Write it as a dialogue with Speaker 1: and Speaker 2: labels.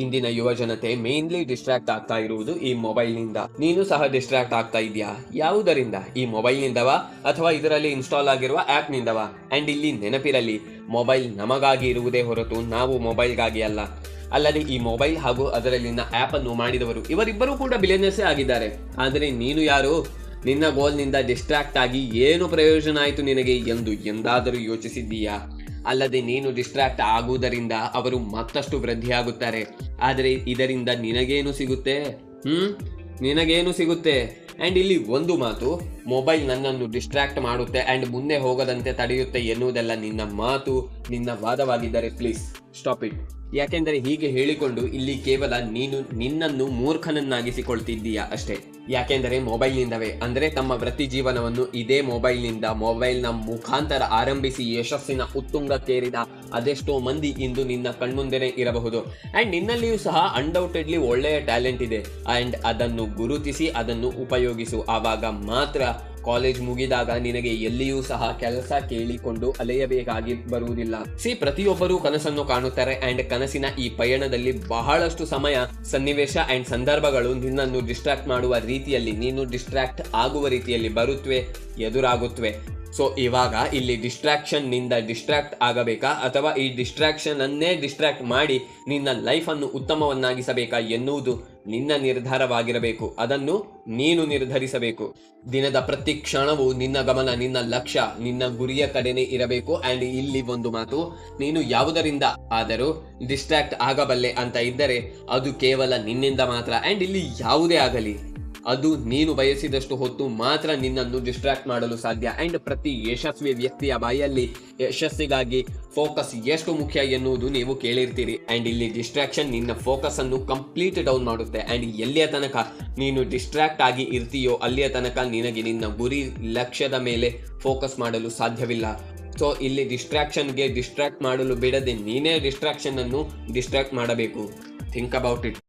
Speaker 1: ಇಂದಿನ ಯುವ ಜನತೆ ಮೇನ್ಲಿ ಡಿಸ್ಟ್ರಾಕ್ಟ್ ಆಗ್ತಾ ಇರುವುದು ಈ ಮೊಬೈಲ್ ನಿಂದ. ನೀನು ಸಹ ಡಿಸ್ಟ್ರಾಕ್ಟ್ ಆಗ್ತಾ ಇದೆಯಾ? ಯಾವುದರಿಂದ? ಈ ಮೊಬೈಲ್ ನಿಂದವಾ ಅಥವಾ ಇದರಲ್ಲಿ ಇನ್ಸ್ಟಾಲ್ ಆಗಿರುವ ಆಪ್ ನಿಂದವಾ? ಅಂಡ್ ಇಲ್ಲಿ ನೆನಪಿರಲಿ, ಮೊಬೈಲ್ ನಮಗಾಗಿ ಇರುವುದೇ ಹೊರತು ನಾವು ಮೊಬೈಲ್ಗಾಗಿ ಅಲ್ಲ. ಅಲ್ಲದೆ ಈ ಮೊಬೈಲ್ ಹಾಗೂ ಅದರಲ್ಲಿನ ಆಪ್ ಅನ್ನು ಮಾಡಿದವರು ಇವರಿಬ್ಬರೂ ಕೂಡ ಬಿಲಿಯನರ್ಸೇ ಆಗಿದ್ದಾರೆ. ಆದರೆ ನೀನು ಯಾರು? ನಿನ್ನ ಗೋಲ್ನಿಂದ ಡಿಸ್ಟ್ರಾಕ್ಟ್ ಆಗಿ ಏನು ಪ್ರಯೋಜನ ಆಯಿತು ನಿನಗೆ ಎಂದು ಎಂದಾದರೂ ಯೋಚಿಸಿದ್ದೀಯಾ? ಅಲ್ಲದೆ ನೀನು ಡಿಸ್ಟ್ರಾಕ್ಟ್ ಆಗುವುದರಿಂದ ಅವರು ಮತ್ತಷ್ಟು ವೃದ್ಧಿಯಾಗುತ್ತಾರೆ. ಆದರೆ ಇದರಿಂದ ನಿನಗೇನು ಸಿಗುತ್ತೆ? ನಿನಗೇನು ಸಿಗುತ್ತೆ? ಆ್ಯಂಡ್ ಇಲ್ಲಿ ಒಂದು ಮಾತು, ಮೊಬೈಲ್ ನನ್ನನ್ನು ಡಿಸ್ಟ್ರಾಕ್ಟ್ ಮಾಡುತ್ತೆ ಆ್ಯಂಡ್ ಮುಂದೆ ಹೋಗದಂತೆ ತಡೆಯುತ್ತೆ ಎನ್ನುವುದೆಲ್ಲ ನಿನ್ನ ಮಾತು, ನಿನ್ನ ವಾದವಾಗಿದ್ದರೆ ಪ್ಲೀಸ್ ಸ್ಟಾಪ್ ಇಟ್. ಯಾಕೆಂದರೆ ಹೀಗೆ ಹೇಳಿಕೊಂಡು ಇಲ್ಲಿ ಕೇವಲ ನೀನು ನಿನ್ನನ್ನು ಮೂರ್ಖನನ್ನಾಗಿಸಿಕೊಳ್ತಿದ್ದೀಯಾ ಅಷ್ಟೇ. ಯಾಕೆಂದರೆ ಮೊಬೈಲ್ನಿಂದವೇ, ಅಂದರೆ ತಮ್ಮ ವೃತ್ತಿ ಜೀವನವನ್ನು ಇದೇ ಮೊಬೈಲ್ನ ಮುಖಾಂತರ ಆರಂಭಿಸಿ ಯಶಸ್ಸಿನ ಉತ್ತುಂಗಕ್ಕೇರಿದ ಅದೆಷ್ಟೋ ಮಂದಿ ಇಂದು ನಿನ್ನ ಕಣ್ಮುಂದೆನೇ ಇರಬಹುದು. ಆ್ಯಂಡ್ ನಿನ್ನಲ್ಲಿಯೂ ಸಹ ಅನ್ಡೌಟೆಡ್ಲಿ ಒಳ್ಳೆಯ ಟ್ಯಾಲೆಂಟ್ ಇದೆ. ಆ್ಯಂಡ್ ಅದನ್ನು ಗುರುತಿಸಿ ಅದನ್ನು ಉಪಯೋಗಿಸು. ಆವಾಗ ಮಾತ್ರ ಕಾಲೇಜ್ ಮುಗಿದಾಗ ನಿನಗೆ ಎಲ್ಲಿಯೂ ಸಹ ಕೆಲಸ ಕೇಳಿಕೊಂಡು ಅಲೆಯಬೇಕಾಗಿ ಬರುವುದಿಲ್ಲ. ಪ್ರತಿಯೊಬ್ಬರೂ ಕನಸನ್ನು ಕಾಣುತ್ತಾರೆ ಆ್ಯಂಡ್ ಕನಸಿನ ಈ ಪಯಣದಲ್ಲಿ ಬಹಳಷ್ಟು ಸಮಯ, ಸನ್ನಿವೇಶ ಆ್ಯಂಡ್ ಸಂದರ್ಭಗಳು ನಿನ್ನನ್ನು ಡಿಸ್ಟ್ರಾಕ್ಟ್ ಮಾಡುವ ರೀತಿಯಲ್ಲಿ, ನೀನು ಡಿಸ್ಟ್ರಾಕ್ಟ್ ಆಗುವ ರೀತಿಯಲ್ಲಿ ಬರುತ್ತವೆ, ಎದುರಾಗುತ್ತವೆ. ಸೊ ಇವಾಗ ಇಲ್ಲಿ ಡಿಸ್ಟ್ರಾಕ್ಷನ್ ನಿಂದ ಡಿಸ್ಟ್ರಾಕ್ಟ್ ಆಗಬೇಕಾ ಅಥವಾ ಈ ಡಿಸ್ಟ್ರಾಕ್ಷನ್ ಅನ್ನೇ ಡಿಸ್ಟ್ರಾಕ್ಟ್ ಮಾಡಿ ನಿನ್ನ ಲೈಫನ್ನು ಉತ್ತಮವನ್ನಾಗಿಸಬೇಕಾ ಎನ್ನುವುದು ನಿನ್ನ ನಿರ್ಧಾರವಾಗಿರಬೇಕು. ಅದನ್ನು ನೀನು ನಿರ್ಧರಿಸಬೇಕು. ದಿನದ ಪ್ರತಿ ಕ್ಷಣವೂ ನಿನ್ನ ಗಮನ, ನಿನ್ನ ಲಕ್ಷ್ಯ, ನಿನ್ನ ಗುರಿಯ ಕಡೆನೇ ಇರಬೇಕು. ಆ್ಯಂಡ್ ಇಲ್ಲಿ ಒಂದು ಮಾತು, ನೀನು ಯಾವುದರಿಂದ ಆದರೂ ಡಿಸ್ಟ್ರಾಕ್ಟ್ ಆಗಬಲ್ಲೆ ಅಂತ ಇದ್ದರೆ ಅದು ಕೇವಲ ನಿನ್ನಿಂದ ಮಾತ್ರ. ಆ್ಯಂಡ್ ಇಲ್ಲಿ ಯಾವುದೇ ಆಗಲಿ, ಅದು ನೀನು ಬಯಸಿದಷ್ಟು ಹೊತ್ತು ಮಾತ್ರ ನಿನ್ನನ್ನು ಡಿಸ್ಟ್ರಾಕ್ಟ್ ಮಾಡಲು ಸಾಧ್ಯ. ಆ್ಯಂಡ್ ಪ್ರತಿ ಯಶಸ್ವಿ ವ್ಯಕ್ತಿಯ ಬಾಯಲ್ಲಿ ಯಶಸ್ಸಿಗಾಗಿ ಫೋಕಸ್ ಎಷ್ಟು ಮುಖ್ಯ ಎನ್ನುವುದು ನೀವು ಕೇಳಿರ್ತೀರಿ. ಆ್ಯಂಡ್ ಇಲ್ಲಿ ಡಿಸ್ಟ್ರಾಕ್ಷನ್ ನಿನ್ನ ಫೋಕಸ್ ಅನ್ನು ಕಂಪ್ಲೀಟ್ ಡೌನ್ ಮಾಡುತ್ತೆ. ಆ್ಯಂಡ್ ಎಲ್ಲಿಯ ತನಕ ನೀನು ಡಿಸ್ಟ್ರಾಕ್ಟ್ ಆಗಿ ಇರ್ತೀಯೋ ಅಲ್ಲಿಯ ತನಕ ನಿನಗೆ ನಿನ್ನ ಗುರಿ, ಲಕ್ಷ್ಯದ ಮೇಲೆ ಫೋಕಸ್ ಮಾಡಲು ಸಾಧ್ಯವಿಲ್ಲ. ಸೊ ಇಲ್ಲಿ ಡಿಸ್ಟ್ರಾಕ್ಷನ್ಗೆ ಡಿಸ್ಟ್ರಾಕ್ಟ್ ಮಾಡಲು ಬಿಡದೆ ನೀನೇ ಡಿಸ್ಟ್ರಾಕ್ಷನ್ ಅನ್ನು ಡಿಸ್ಟ್ರಾಕ್ಟ್ ಮಾಡಬೇಕು. Think about it.